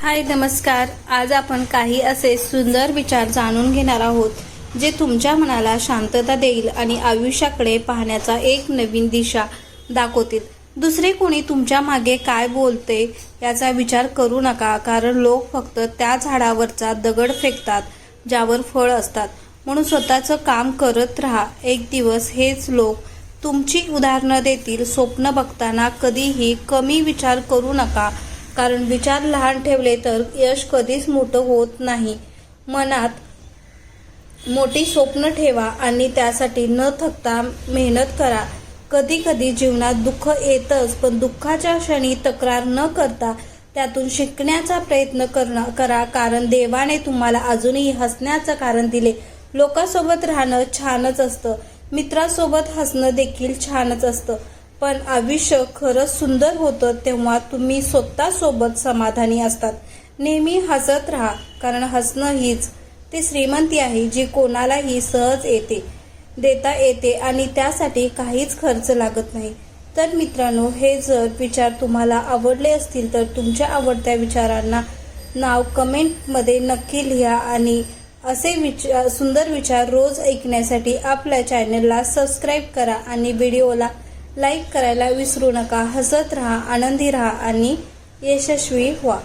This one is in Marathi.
हाय नमस्कार. आज आपण काही असे सुंदर विचार जाणून घेणार आहोत जे तुमच्या मनाला शांतता देईल आणि आयुष्याकडे पाहण्याचा एक नवीन दिशा दाखवतील. दुसरे कोणी तुमच्या मागे काय बोलते याचा विचार करू नका, कारण लोक फक्त त्या झाडावरचा दगड फेकतात ज्यावर फळ असतात. म्हणून स्वतःचं काम करत राहा. एक दिवस हेच लोक तुमची उदाहरणं देतील. स्वप्न बघताना कधीही कमी विचार करू नका, कारण विचार लहान ठेवले तर यश कधीच मोठं होत नाही. मनात मोठी स्वप्न ठेवा आणि त्यासाठी न थकता मेहनत करा. कधी कधी जीवनात दुःख येतच, पण दुःखाच्या क्षणी तक्रार न करता त्यातून शिकण्याचा प्रयत्न करा, कारण देवाने तुम्हाला अजूनही हसण्याचं कारण दिले. लोकांसोबत राहणं छानच असतं, मित्रासोबत हसणं देखील छानच असतं, पण आयुष्य खरंच सुंदर होतं तेव्हा तुम्ही स्वतःसोबत समाधानी असतात. नेहमी हसत राहा, कारण हसणं हीच ती श्रीमंती आहे जी कोणालाही सहज देता येते आणि त्यासाठी काहीच खर्च लागत नाही. तर मित्रांनो, हे जर विचार तुम्हाला आवडले असतील तर तुमच्या आवडत्या विचारांना नाव कमेंटमध्ये नक्की लिहा आणि असे सुंदर विचार रोज ऐकण्यासाठी आपल्या चॅनलला सबस्क्राईब करा आणि व्हिडिओला लाईक करायला विसरू नका. हसत राहा, आनंदी राहा आणि यशस्वी व्हा.